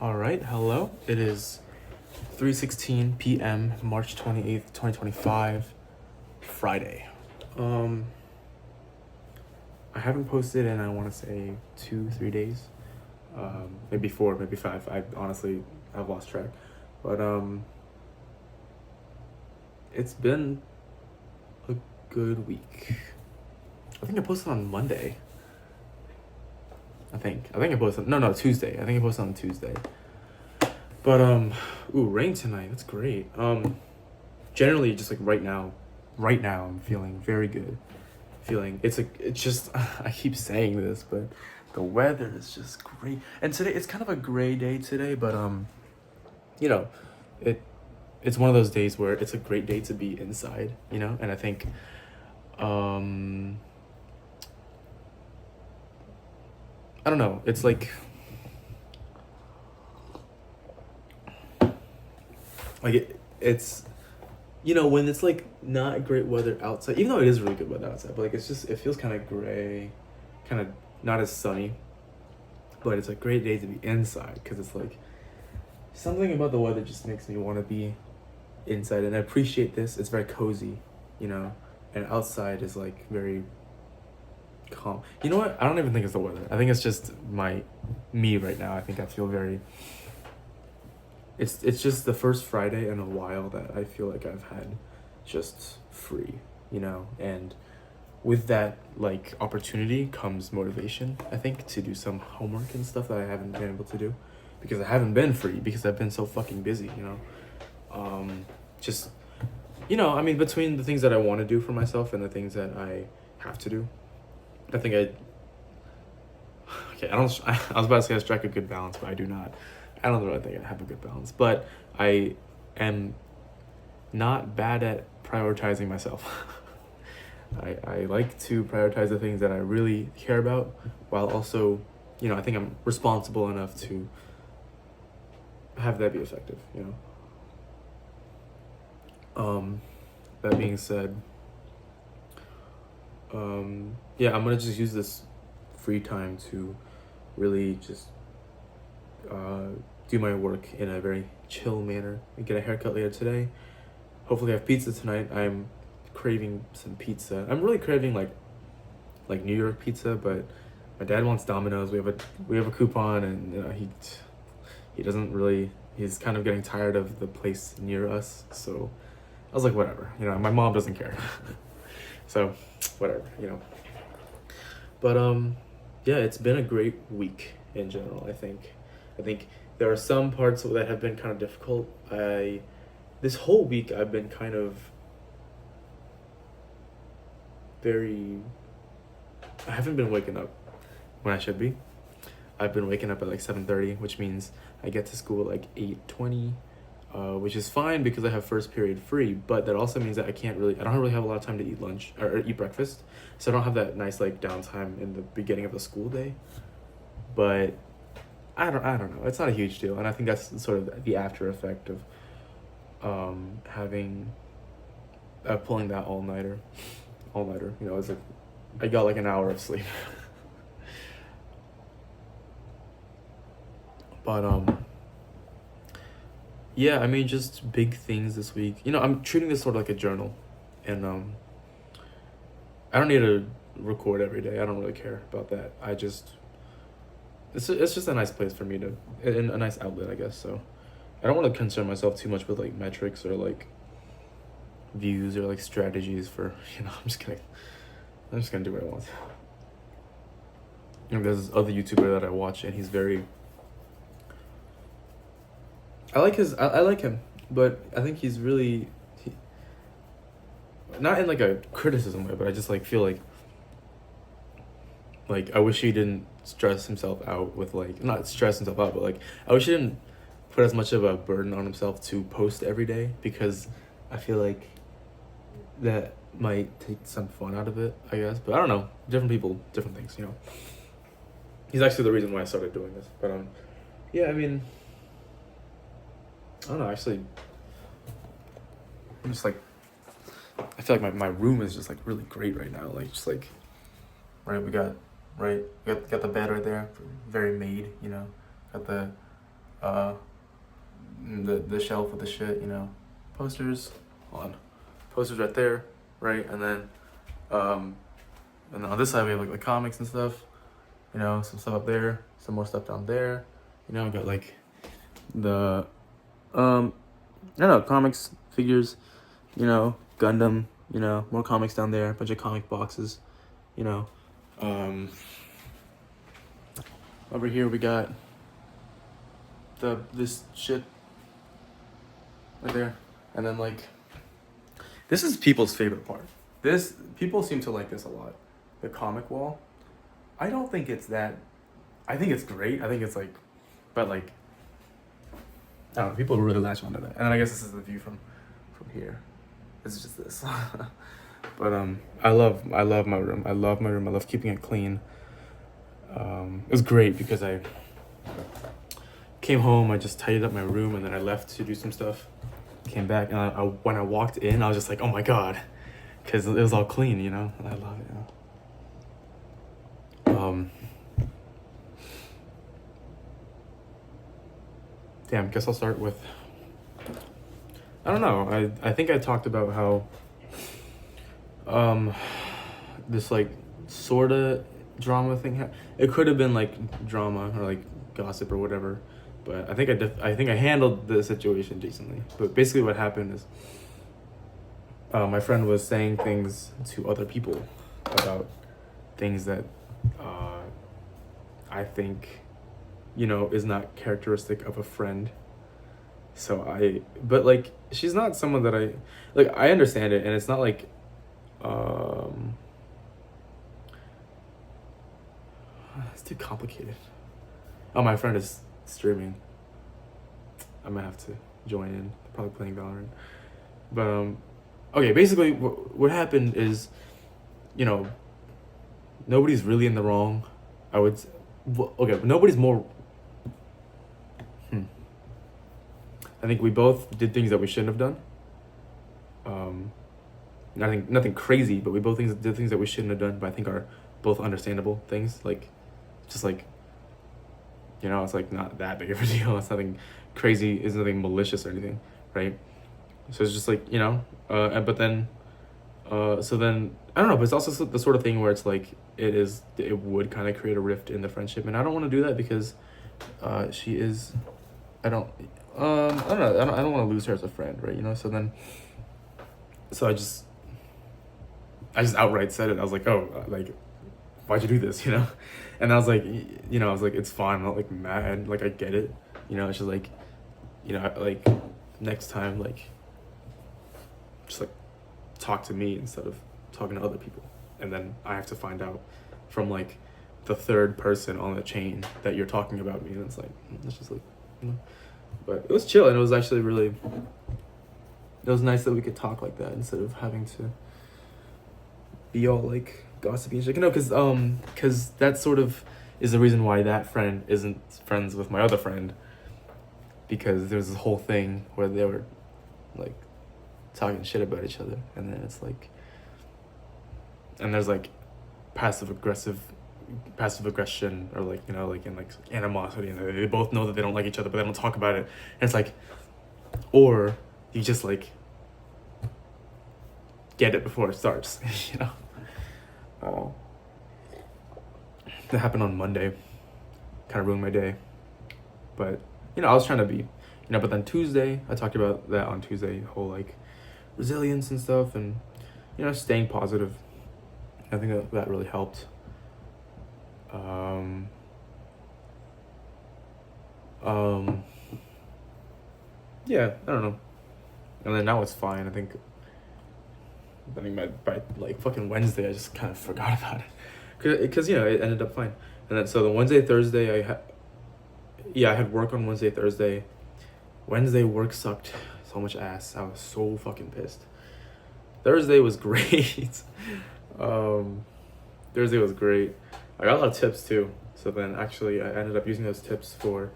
All right, hello. It is 3:16 p.m. March 28th, 2025, Friday. I haven't posted in I want to say 2-3 days. Maybe 4, maybe 5. I've lost track. But it's been a good week. I think I posted on Monday. I think I posted Tuesday. I think I posted on Tuesday. But rain tonight. That's great. Generally just like right now I'm feeling very good. It's just I keep saying this, but the weather is just great. And today it's kind of a gray day today, but it's one of those days where it's a great day to be inside, and I think I don't know. It's like it's when it's like not great weather outside, even though it is really good weather outside, but like it feels kind of gray, kind of not as sunny, but it's a great day to be inside because it's like something about the weather just makes me want to be inside, and I appreciate this. It's very cozy, and outside is like very calm. You know what? I don't even think it's the weather. I think it's just me right now. I think I feel very. It's just the first Friday in a while that I feel like I've had just free, and with that like opportunity comes motivation, I think, to do some homework and stuff that I haven't been able to do because I haven't been free because I've been so fucking busy, between the things that I want to do for myself and the things that I have to do, I think I was about to say I strike a good balance, but I do not. I don't really think I have a good balance, but I am not bad at prioritizing myself. I like to prioritize the things that I really care about while also, I think I'm responsible enough to have that be effective, That being said, I'm going to just use this free time to really just do my work in a very chill manner and get a haircut later today. Hopefully I have pizza tonight. I'm craving some pizza. I'm really craving like New York pizza, but my dad wants Domino's. We have a coupon, and he doesn't really. He's kind of getting tired of the place near us. So I was like, whatever. My mom doesn't care. So whatever. But it's been a great week in general. I think there are some parts that have been kind of difficult. This whole week I've been kind of I haven't been waking up when I should be. I've been waking up at like 7:30, which means I get to school at like 8:20, which is fine because I have first period free, but that also means that I don't really have a lot of time to eat lunch or eat breakfast. So I don't have that nice like downtime in the beginning of the school day. But I don't know. It's not a huge deal, and I think that's sort of the after effect of pulling that all nighter. It's like I got like an hour of sleep. But just big things this week. I'm treating this sort of like a journal, and I don't need to record every day. I don't really care about that. It's just a nice place for me and a nice outlet, I guess. So I don't want to concern myself too much with like metrics or like views or like strategies for, I'm just gonna do what I want. There's this other YouTuber that I watch, and he's very, I like him, but I think he's really, not in like a criticism way, but I just like feel like I wish he didn't stress himself out with not stress himself out, but I wish he didn't put as much of a burden on himself to post every day, because I feel like that might take some fun out of it, I guess. But I don't know. Different people, different things, He's actually the reason why I started doing this. But I don't know, actually. I'm just I feel like my room is just really great right now. We got the bed right there, very made, got the uh, the shelf with the shit, you know, posters on, posters right there, right, and then on this side we have like the comics and stuff, you know, some stuff up there, some more stuff down there, you know, I got like the I don't know, comics, figures, you know, Gundam, you know, more comics down there, a bunch of comic boxes, you know. Over here we got this shit right there. And then like, this is people's favorite part. People seem to like this a lot. The comic wall. I don't think it's that, I think it's great. I think it's like, but like, I don't know, people really latch onto that. And then I guess this is the view from here. It's just this. But I love my room. I love my room. I love keeping it clean. It was great because I came home, I just tidied up my room, and then I left to do some stuff. Came back, and when I walked in, I was just like, oh my God, because it was all clean, you know? And I love it, you know? Damn, guess I'll start with, I don't know, I think I talked about how this like sorta drama thing, it could have been like drama or like gossip or whatever, but I think I handled the situation decently. But basically what happened is my friend was saying things to other people about things that I think, you know, is not characteristic of a friend. But like, she's not someone that I understand it, and it's not like it's too complicated. Oh, my friend is streaming. I might have to join in. They're probably playing Valorant. But okay, basically what happened is, you know, nobody's really in the wrong. Okay, nobody's more. I think we both did things that we shouldn't have done. Nothing crazy, but we both did things that we shouldn't have done, but I think are both understandable things. Like, just like, you know, it's like not that big of a deal. It's nothing crazy. It's nothing malicious or anything, right? So it's just like, you know, but then, so then, I don't know, but it's also the sort of thing where it's like, it would kind of create a rift in the friendship, and I don't want to do that because she is, I don't know, I don't want to lose her as a friend, right? You know, so I just outright said it. I was like, oh, like, why'd you do this, you know? And I was like, you know, I was like, it's fine, I'm not like mad, like I get it, you know. It's just like, you know, like next time, like, just like talk to me instead of talking to other people, and then I have to find out from like the third person on the chain that you're talking about me, and it's like, it's just like, you know. But it was chill, and it was actually really, it was nice that we could talk like that instead of having to be all like gossipy and shit. You know, because that sort of is the reason why that friend isn't friends with my other friend, because there's this whole thing where they were like talking shit about each other, and then it's like, and there's like passive aggression, or like, you know, like, in like animosity, and they both know that they don't like each other, but they don't talk about it, and it's like, or you just like get it before it starts, you know. That happened on Monday, kind of ruined my day, but you know, I was trying to be, you know. But then Tuesday, I talked about that on Tuesday, whole like resilience and stuff, and you know, staying positive. I think that really helped. Yeah, I don't know. And then now it's fine. I think by like fucking Wednesday, I just kind of forgot about it, because you know, it ended up fine. And then so the Wednesday, Thursday, I had work on Wednesday, Thursday. Wednesday work sucked so much ass. I was so fucking pissed. Thursday was great. Thursday was great. I got a lot of tips too. So then actually I ended up using those tips for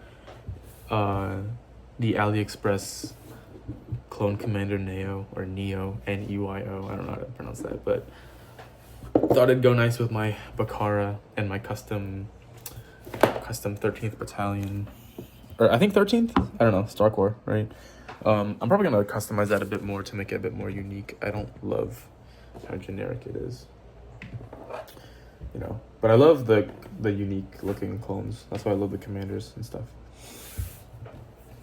the AliExpress Clone Commander Neo, or Neo, Neyo. I don't know how to pronounce that, but thought it'd go nice with my Bakara and my custom 13th Battalion or I think 13th. I don't know, Star Core, right? I'm probably gonna customize that a bit more to make it a bit more unique. I don't love how generic it is, you know. But I love the unique looking clones. That's why I love the commanders and stuff.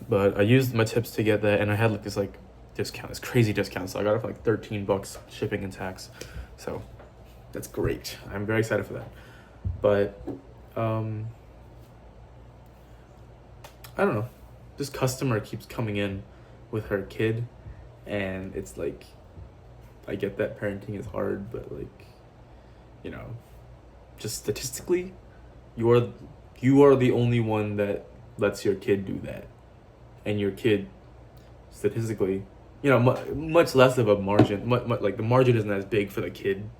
But I used my tips to get that, and I had like this discount, this crazy discount. So I got it for like $13 shipping and tax. So that's great. I'm very excited for that. But I don't know. This customer keeps coming in with her kid, and it's like, I get that parenting is hard, but like, you know, just statistically, you are the only one that lets your kid do that, and your kid, statistically, you know, much less of a margin. Like the margin isn't as big for the kid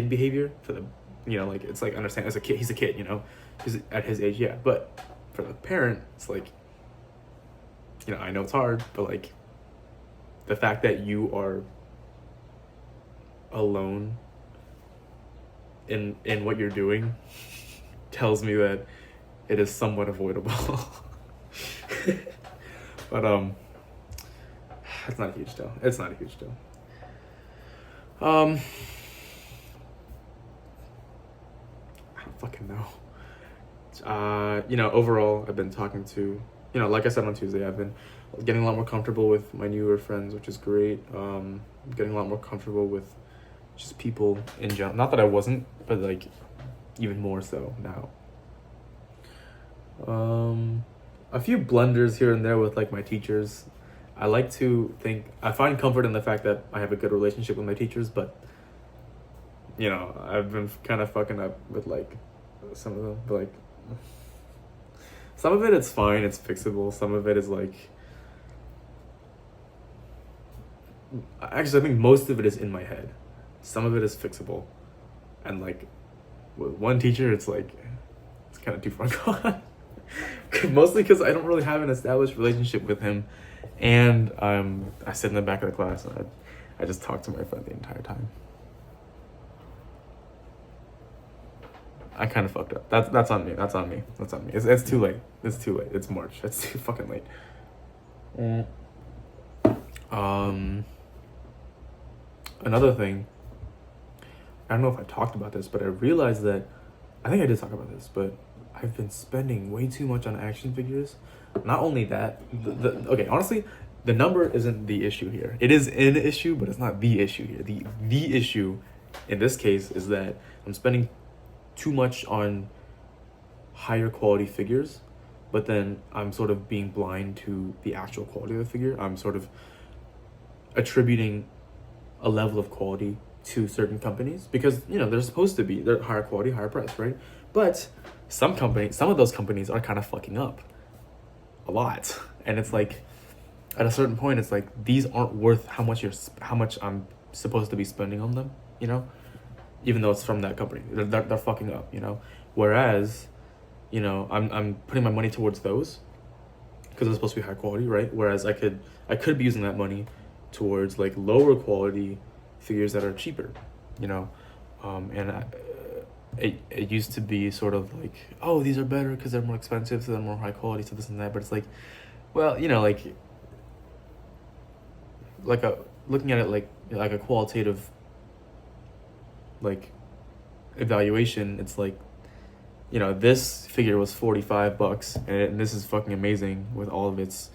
behavior, for the, you know, like it's like, understand, as a kid, he's a kid, you know, he's at his age, yeah, but for the parent, it's like, you know, I know it's hard, but like the fact that you are alone in what you're doing tells me that it is somewhat avoidable. But it's not a huge deal. It's not a huge deal. I don't fucking know. You know, overall, I've been talking to, you know, like I said on Tuesday, I've been getting a lot more comfortable with my newer friends, which is great. Getting a lot more comfortable with just people in general. Not that I wasn't, but like even more so now. A few blunders here and there with like my teachers. I like to think, I find comfort in the fact that I have a good relationship with my teachers, but you know, I've been kind of fucking up with like some of them, but like some of it it's fine, it's fixable. Some of it is like, actually I think most of it is in my head. Some of it is fixable, and like with one teacher it's like it's kind of too far gone. Mostly because I don't really have an established relationship with him, and I sit in the back of the class and I just talk to my friend the entire time. I kind of fucked up. That's on me. That's on me. It's too late. It's too late. It's March. It's too fucking late. Another thing, I don't know if I talked about this, but I realized that, I think I did talk about this, but I've been spending way too much on action figures. Not only that, okay, honestly, the number isn't the issue here. It is an issue, but it's not the issue here. The issue in this case is that I'm spending too much on higher quality figures, but then I'm sort of being blind to the actual quality of the figure. I'm sort of attributing a level of quality to certain companies because, you know, they're supposed to be, they're higher quality, higher price, right? But some of those companies are kind of fucking up a lot, and it's like at a certain point it's like these aren't worth how much I'm supposed to be spending on them, you know, even though it's from that company. They're fucking up, you know. Whereas, you know, I'm putting my money towards those because it's supposed to be high quality, right? Whereas I could be using that money towards like lower quality figures that are cheaper, you know. And it used to be sort of like, oh, these are better because they're more expensive, so they're more high quality, so this and that. But it's like, well, you know, like looking at it like a qualitative like evaluation, it's like, you know, this figure was $45 and this is fucking amazing with all of its,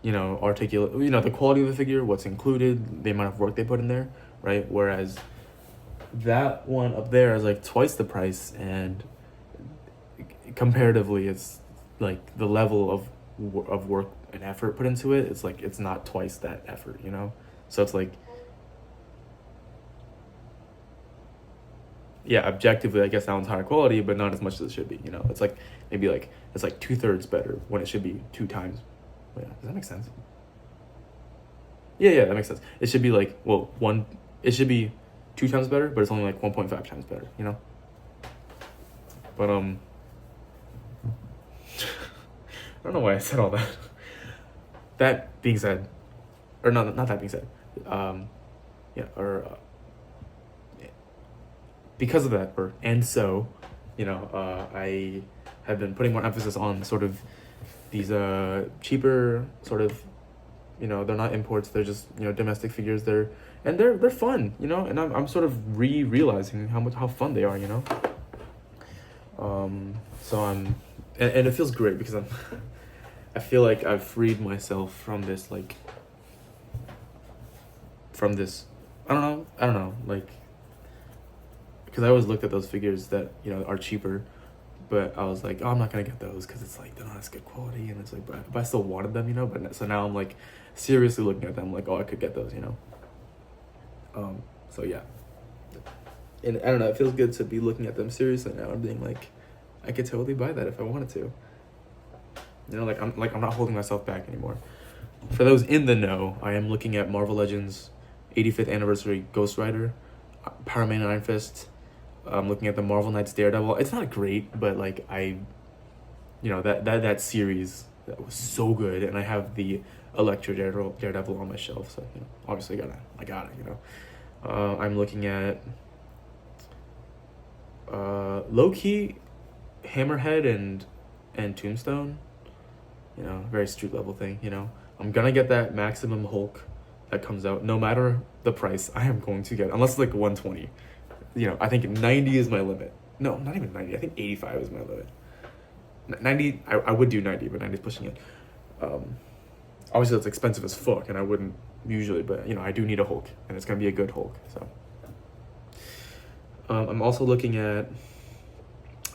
you know, articulate, you know, the quality of the figure, what's included, the amount of work they put in there, right? Whereas that one up there is like twice the price, and comparatively it's like the level of work and effort put into it, it's like it's not twice that effort, you know. So it's like, yeah, objectively I guess that one's higher quality, but not as much as it should be, you know. It's like maybe like it's like 2/3 better when it should be 2 times. Yeah, does that make sense? Yeah, that makes sense. It should be like, well, it should be 2 times better, but it's only like 1.5 times better, you know? But I don't know why I said all that. That being said, or not that being said, because of that, I have been putting more emphasis on sort of these cheaper sort of, they're not imports, they're just, domestic figures. They're fun, and I'm sort of realizing how fun they are, so and it feels great because I feel like I've freed myself from this, like, I don't know, like, because I always looked at those figures that, are cheaper, but I was like, oh, I'm not gonna get those because it's like they're not as good quality, and it's like, but I still wanted them, but so now I'm like seriously looking at them like, oh, I could get those, so yeah, and I don't know, it feels good to be looking at them seriously now and being like, I could totally buy that if I wanted to, I'm not holding myself back anymore. For those in the know, I am looking at Marvel Legends 85th anniversary Ghost Rider, Power Man Iron Fist. I'm looking at the Marvel Knights Daredevil. It's not great, but like that series, that was so good, and I have the Electro Daredevil on my shelf, so obviously I got it. I'm looking at low key Hammerhead and Tombstone. Very street level thing. I'm gonna get that Maximum Hulk that comes out, no matter the price. I am going to get it, unless it's like 120. I think 90 is my limit. No, not even 90. I think 85 is my limit. 90, I would do 90, but 90 is pushing it. Obviously that's expensive as fuck, and I wouldn't usually, but I do need a Hulk, and it's gonna be a good Hulk. So I'm also looking at,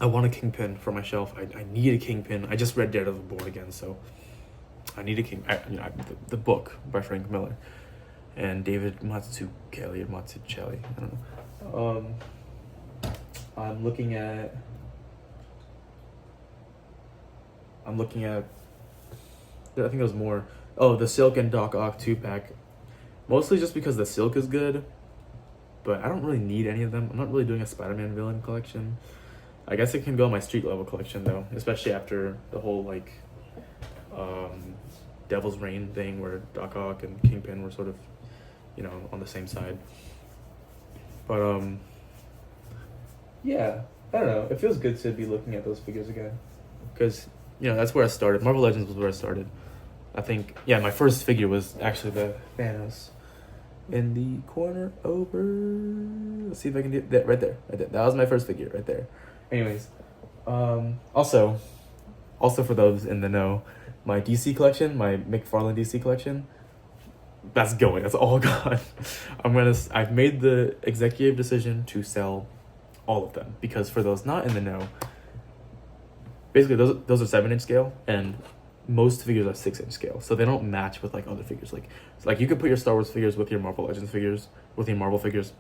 I want a Kingpin for my shelf. I need a Kingpin. I just read Daredevil Born Again, so I need a the book by Frank Miller and David Mazzucchelli, I don't know. I'm looking at I think there's more. Oh, the Silk and Doc Ock 2-pack. Mostly just because the Silk is good, but I don't really need any of them. I'm not really doing a Spider-Man villain collection. I guess it can go in my street level collection though, especially after the whole like Devil's Reign thing where Doc Ock and Kingpin were sort of, on the same side. But yeah, I don't know. It feels good to be looking at those figures again, because that's where I started. Marvel Legends was where I started. I think my first figure was actually the Thanos in the corner over. Let's see if I can do that right there. That was my first figure right there. Anyways, also for those in the know, my DC collection, my McFarlane DC collection, that's all gone. I've made the executive decision to sell all of them, because for those not in the know, basically those are 7-inch scale, and most figures are 6-inch scale, so they don't match with like other figures. Like you could put your Star Wars figures with your Marvel Legends figures, with your Marvel figures.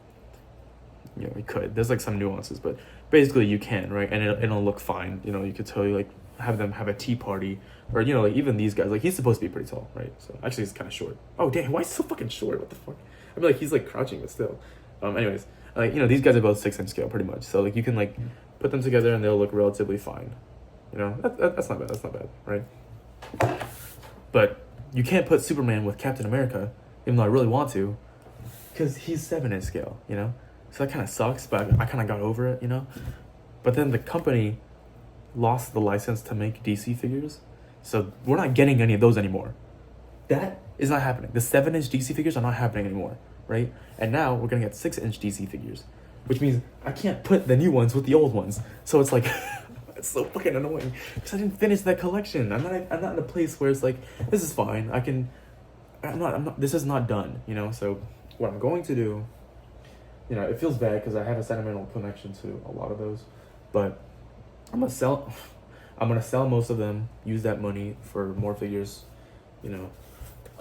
You could. There's like some nuances, but basically you can, right? And it'll look fine. You could totally like have them have a tea party, or like even these guys. Like he's supposed to be pretty tall, right? So actually he's kind of short. Oh damn, why is he so fucking short? What the fuck? I mean, like he's like crouching, but still. Anyways, like these guys are both 6-inch scale pretty much. So like you can like put them together and they'll look relatively fine. That's not bad. That's not bad, right? But you can't put Superman with Captain America, even though I really want to, because he's 7-inch scale. So that kind of sucks, but I kind of got over it, But then the company lost the license to make DC figures, so we're not getting any of those anymore. That is not happening. The 7-inch DC figures are not happening anymore, right? And now we're gonna get 6-inch DC figures, which means I can't put the new ones with the old ones. So it's like, it's so fucking annoying because I didn't finish that collection. I'm not in a place where it's like, this is fine. I'm not. This is not done, So what I'm going to do. It feels bad because I have a sentimental connection to a lot of those, but I'm gonna sell most of them, use that money for more figures,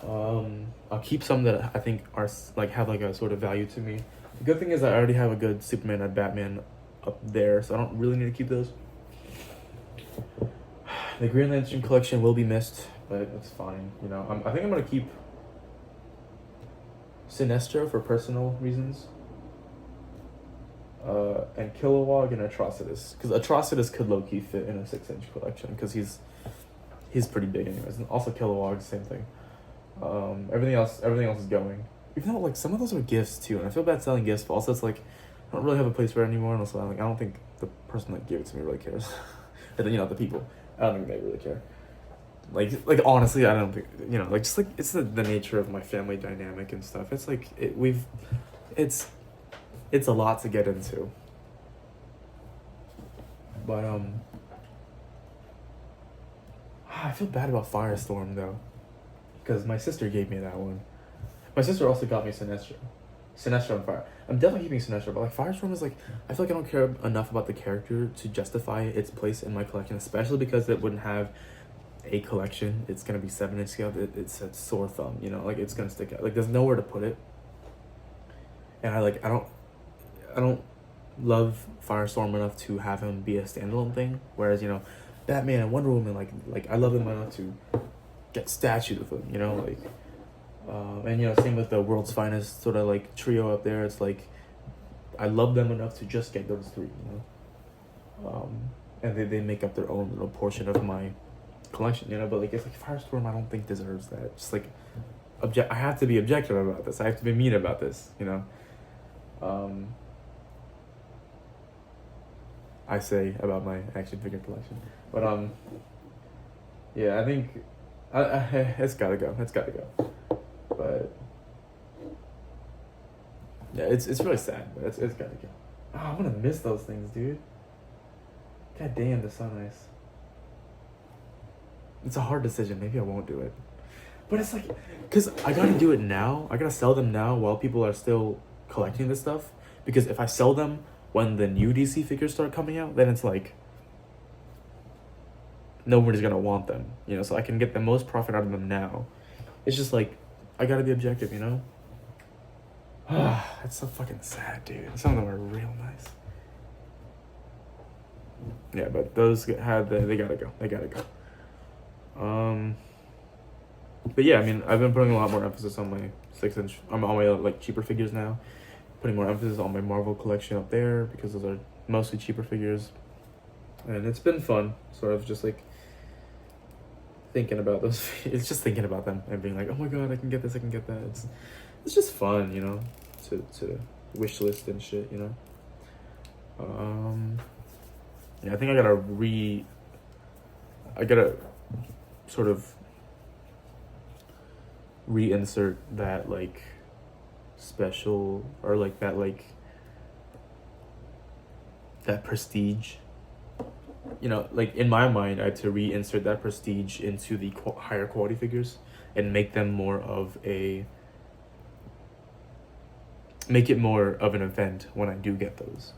I'll keep some that I think are like have like a sort of value to me. The good thing is I already have a good Superman and Batman up there, so I don't really need to keep those. The Green Lantern collection will be missed, but it's fine. I think I'm gonna keep Sinestro for personal reasons. And Kilowog and Atrocitus, because Atrocitus could low-key fit in a 6-inch collection because he's pretty big anyways, and also Kilowog, same thing. Everything else is going, even though like some of those are gifts too, and I feel bad selling gifts, but also it's like I don't really have a place for it anymore, and also I don't think the person that gave it to me really cares. And then the people, I don't think they really care. like honestly, I don't think, like just like it's the nature of my family dynamic and stuff. It's like it's it's a lot to get into. But I feel bad about Firestorm though, because my sister gave me that one. My sister also got me Sinestro. Sinestro and Fire. I'm definitely keeping Sinestro, but like Firestorm is like, I feel like I don't care enough about the character to justify its place in my collection, especially because it wouldn't have a collection. It's gonna be 7-inch scale. It's a sore thumb, like it's gonna stick out. Like there's nowhere to put it. And I don't love Firestorm enough to have him be a standalone thing. Whereas, Batman and Wonder Woman, like I love them enough to get statued with them, like and same with the World's Finest sort of like trio up there. It's like I love them enough to just get those three, and they make up their own little portion of my collection, but like it's like Firestorm I don't think deserves that. Just like I have to be objective about this. I have to be mean about this, I say about my action figure collection. But yeah, I think it's gotta go. It's gotta go. But yeah, it's really sad, but it's gotta go. Oh, I'm gonna miss those things, dude. God damn, they're so nice. It's a hard decision. Maybe I won't do it. But it's like, because I gotta do it now. I gotta sell them now while people are still collecting this stuff. Because if I sell them when the new DC figures start coming out, then it's like nobody's gonna want them, so I can get the most profit out of them now. It's just like, I gotta be objective, That's so fucking sad, dude. Some of them are real nice. Yeah, but those they gotta go. They gotta go. But yeah, I mean, I've been putting a lot more emphasis on my 6-inch, on my like cheaper figures now. Putting more emphasis on my Marvel collection up there because those are mostly cheaper figures, and it's been fun. Sort of just like thinking about those. It's just thinking about them and being like, oh my god, I can get this, I can get that. It's just fun, to wish list and shit, Yeah, I think I gotta sort of reinsert that like special or like that prestige, like in my mind I had to reinsert that prestige into the higher quality figures and make it more of an event when I do get those,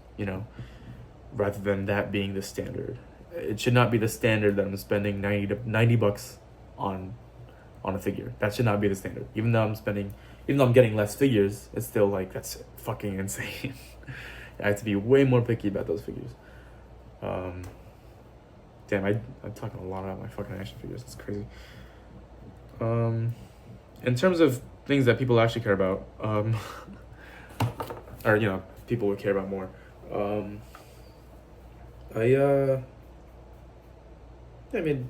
rather than that being the standard. It should not be the standard that I'm spending $90 on a figure. That should not be the standard. Even though I'm getting less figures, it's still like, that's fucking insane. I have to be way more picky about those figures. Damn, I'm talking a lot about my fucking action figures. It's crazy. In terms of things that people actually care about, or people would care about more. I mean,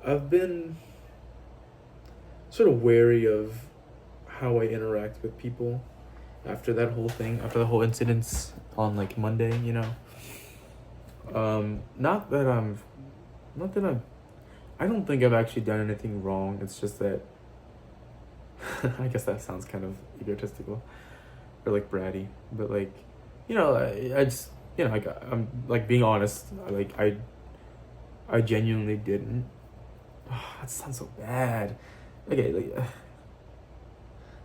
I've been sort of wary of how I interact with people after that whole thing, after the whole incidents on like Monday, not that I don't think I've actually done anything wrong. It's just that I guess that sounds kind of egotistical or like bratty, but like, I just, like I'm like being honest. Like I genuinely didn't. That sounds so bad. Okay, like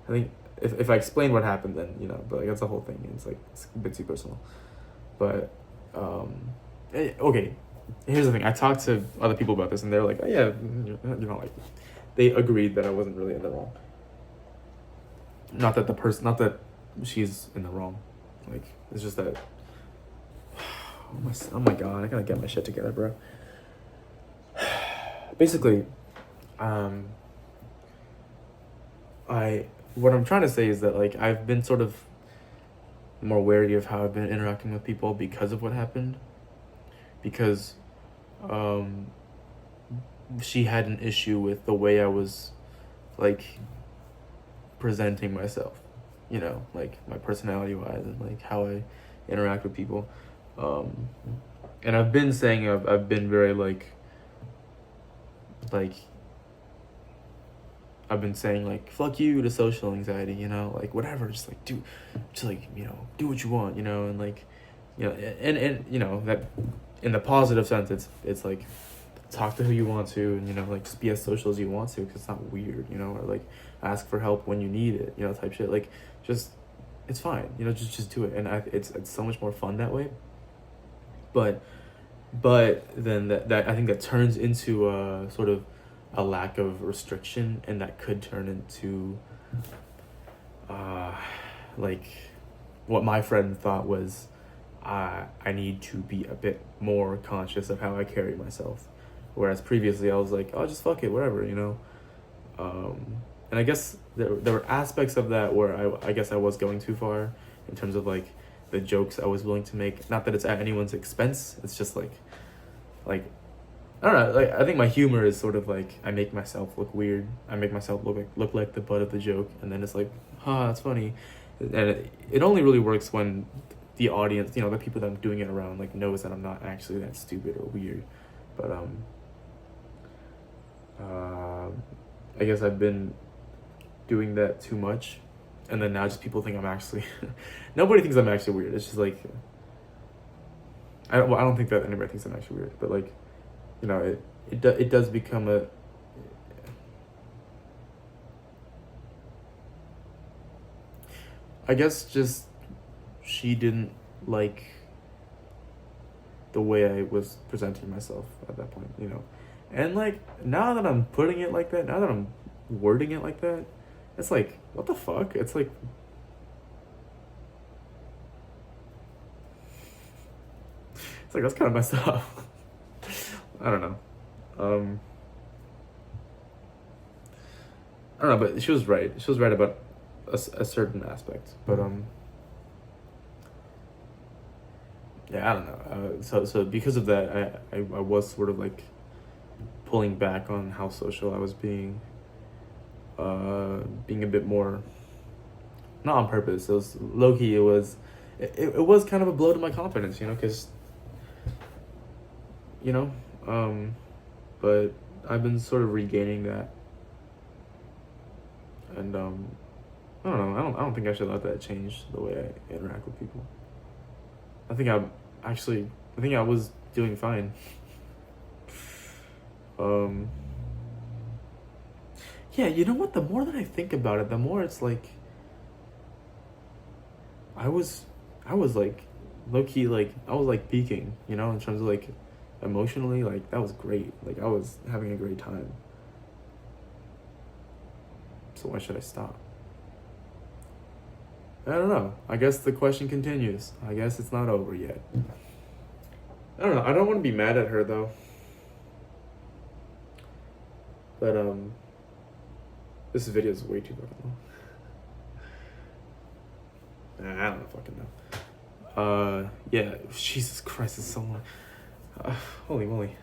I think if I explain what happened, then but like that's the whole thing. It's like it's a bit too personal. But okay, here's the thing. I talked to other people about this, and they're like, oh, yeah, like they agreed that I wasn't really in the wrong. Not that she's in the wrong. Like it's just that. Oh my god, I gotta get my shit together, bro. Basically, what I'm trying to say is that like I've been sort of more wary of how I've been interacting with people because of what happened. Because she had an issue with the way I was like presenting myself, you know, like my personality wise and like how I interact with people. And I've been saying I've been very like I've been saying like fuck you to social anxiety, you know, like whatever, just like do, just like, you know, do what you want, you know, and like, you know, and you know that in the positive sense, it's like talk to who you want to, and you know, like just be as social as you want to, because it's not weird, you know, or like ask for help when you need it, you know, type shit. Like just it's fine, you know, just do it, and it's so much more fun that way. But then that I think that turns into a sort of a lack of restriction, and that could turn into like what my friend thought was I need to be a bit more conscious of how I carry myself, whereas previously I was like, oh, just fuck it, whatever, you know. And I guess there were aspects of that where I guess I was going too far in terms of like the jokes I was willing to make. Not that it's at anyone's expense. It's just like I don't know. Like I think my humor is sort of like I make myself look weird. I make myself look like the butt of the joke, and then it's like, that's funny. And it only really works when the audience, you know, the people that I'm doing it around, like knows that I'm not actually that stupid or weird. But I guess I've been doing that too much, and then now just people think I'm actually nobody thinks I'm actually weird. It's just like I don't think that anybody thinks I'm actually weird, but like, you know, it does become a I guess just she didn't like the way I was presenting myself at that point, you know. And like now that I'm putting it like that, now that I'm wording it like that, it's like, what the fuck? It's like that's kind of messed up. I don't know. I don't know, but she was right. She was right about a certain aspect. But yeah, I don't know. So because of that, I was sort of like pulling back on how social I was being a bit more, not on purpose. It was low key. It was kind of a blow to my confidence, you know, because you know, but I've been sort of regaining that, and I don't know. I don't think I should let that change the way I interact with people. I think I was doing fine. Yeah, you know what? The more that I think about it, the more it's like I was like low key, like I was like peaking, you know, in terms of like emotionally, like that was great. Like I was having a great time. So why should I stop? I don't know. I guess the question continues. I guess it's not over yet. I don't know. I don't want to be mad at her though. But this video is way too fucking long. I don't fucking know. Yeah. Jesus Christ, it's so long. Holy moly.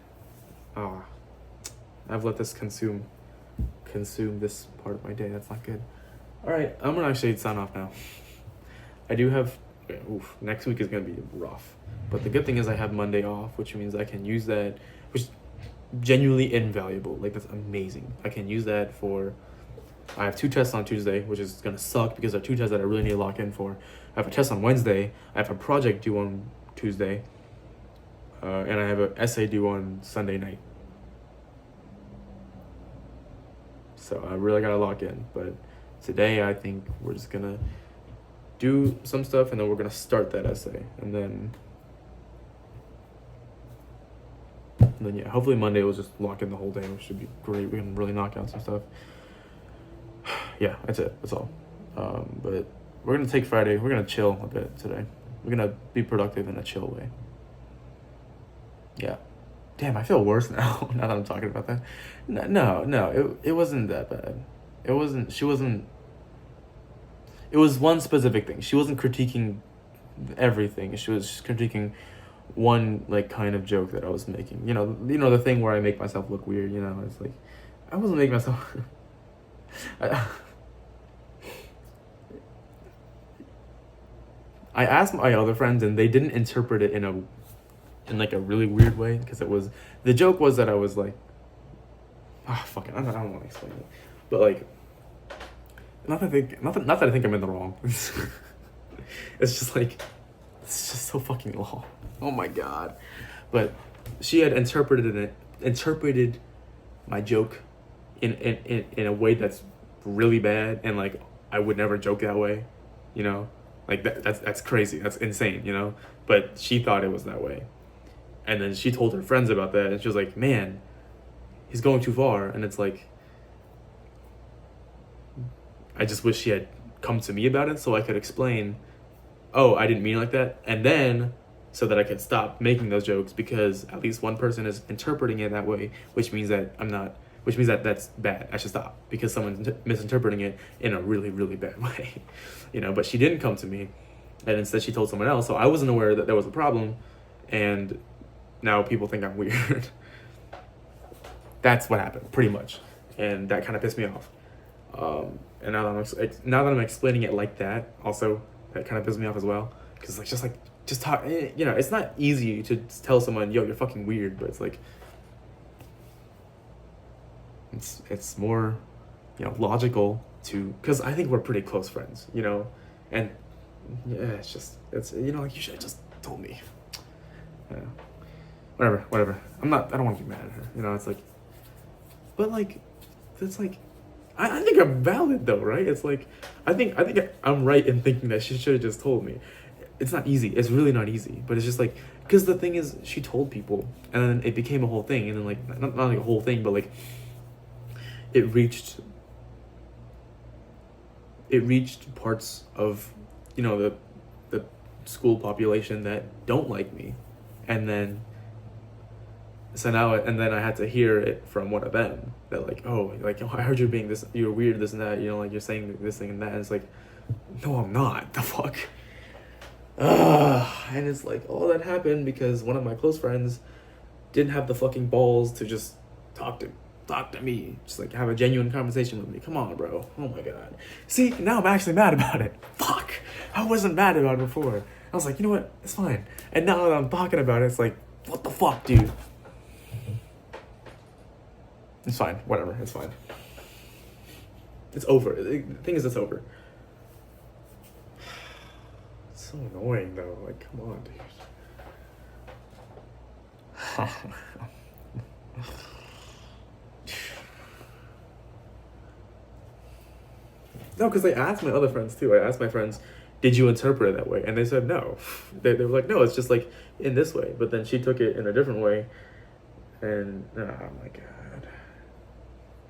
I've let this consume this part of my day. That's not good. All right, I'm gonna actually sign off now. I do have. Next week is gonna be rough, but the good thing is I have Monday off, which means I can use that, which is genuinely invaluable. Like that's amazing. I can use that for. I have 2 tests on Tuesday, which is gonna suck because they're 2 tests that I really need to lock in for. I have a test on Wednesday. I have a project due on Tuesday, and I have an essay due on Sunday night. So I really gotta lock in. But today I think we're just gonna do some stuff, and then we're gonna start that essay, and then yeah, hopefully Monday will just lock in the whole day, which should be great. We can really knock out some stuff. Yeah, that's it. That's all. But we're gonna take Friday. We're gonna chill a bit today. We're gonna be productive in a chill way. Yeah. Damn, I feel worse now. Now that I'm talking about that. No. It wasn't that bad. It wasn't. She wasn't. It was one specific thing. She wasn't critiquing everything. She was just critiquing one like kind of joke that I was making. You know the thing where I make myself look weird. You know, it's like I wasn't making myself. I asked my other friends and they didn't interpret it in like a really weird way, because the joke was that I was like, fuck it, I don't want to explain it, but like, not that I think I'm in the wrong. It's just like, it's just so fucking long. Oh my god. But she had interpreted my joke in a way that's really bad, and like I would never joke that way, you know? Like that's crazy. That's insane, you know? But she thought it was that way. And then she told her friends about that, and she was like, "Man, he's going too far." And it's like, I just wish she had come to me about it so I could explain, "Oh, I didn't mean it like that." And then so that I could stop making those jokes, because at least one person is interpreting it that way, which means that that's bad. I should stop because someone's misinterpreting it in a really, really bad way, you know. But she didn't come to me, and instead she told someone else. So I wasn't aware that there was a problem, and now people think I'm weird. That's what happened, pretty much, and that kind of pissed me off. And now that I'm explaining it like that, also that kind of pissed me off as well, because just talk. You know, it's not easy to tell someone, "Yo, you're fucking weird," but it's like, it's more, you know, logical to, because I think we're pretty close friends, you know, and yeah, it's you know, like, you should have just told me. Yeah. Whatever. I don't want to be mad at her, you know. It's like, but like, it's like, I think I'm valid though, right? It's like, I think I'm right in thinking that she should have just told me. It's not easy. It's really not easy. But it's just like, because the thing is, she told people, and then it became a whole thing, and then like, not like a whole thing, but like, it reached parts of, you know, the school population that don't like me, and then I had to hear it from one of them that like, "Oh, like, I heard you're being this, you're weird, this and that, you know, like, you're saying this thing and that." And it's like, no, I'm not. The fuck. And it's like, all that happened because one of my close friends didn't have the fucking balls to just talk to me, just like have a genuine conversation with me. Come on, bro. Oh my god. See, now I'm actually mad about it. Fuck. I wasn't mad about it before. I was like, you know what? It's fine. And now that I'm talking about it, it's like, what the fuck, dude? It's fine. Whatever. It's fine. It's over. The thing is, it's over. It's so annoying, though. Like, come on, dude. No, because I asked my other friends, too. I asked my friends, "Did you interpret it that way?" And they said no. They were like, "No, it's just like in this way." But then she took it in a different way. And, oh my god.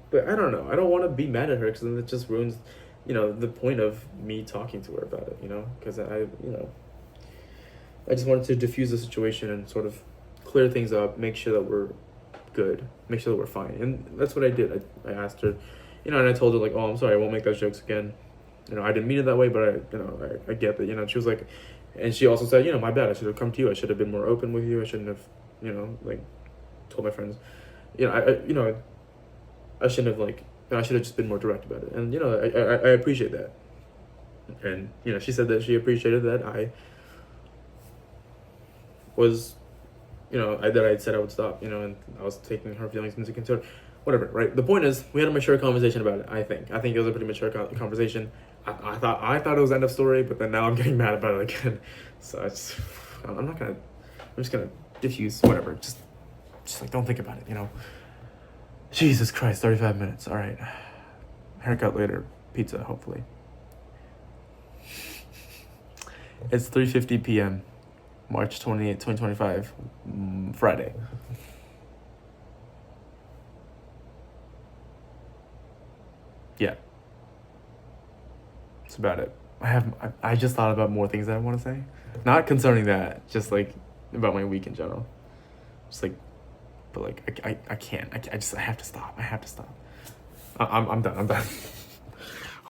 But I don't know. I don't want to be mad at her, because then it just ruins, you know, the point of me talking to her about it, you know? Because I just wanted to diffuse the situation and sort of clear things up, make sure that we're good, make sure that we're fine. And that's what I did. I asked her, you know, and I told her, like, "Oh, I'm sorry, I won't make those jokes again. You know, I didn't mean it that way, but I get that, you know." And she was like, and she also said, "You know, my bad. I should have come to you. I should have been more open with you. I shouldn't have, you know, like, told my friends, you know, I shouldn't have, like, I should have just been more direct about it." And, you know, I appreciate that. And, you know, she said that she appreciated that I was, you know, that I said I would stop, you know, and I was taking her feelings into consideration. Whatever, right? The point is, we had a mature conversation about it, I think. I think it was a pretty mature conversation. I thought it was end of story, but then now I'm getting mad about it again. So I'm just gonna diffuse, whatever. Just like, don't think about it, you know? Jesus Christ, 35 minutes. All right. Haircut later. Pizza, hopefully. It's 3:50 p.m. March 28, 2025. Friday. Yeah. That's about it. I just thought about more things that I want to say. Not concerning that, just like about my week in general. Just like, but like, I can't. I have to stop. I'm done.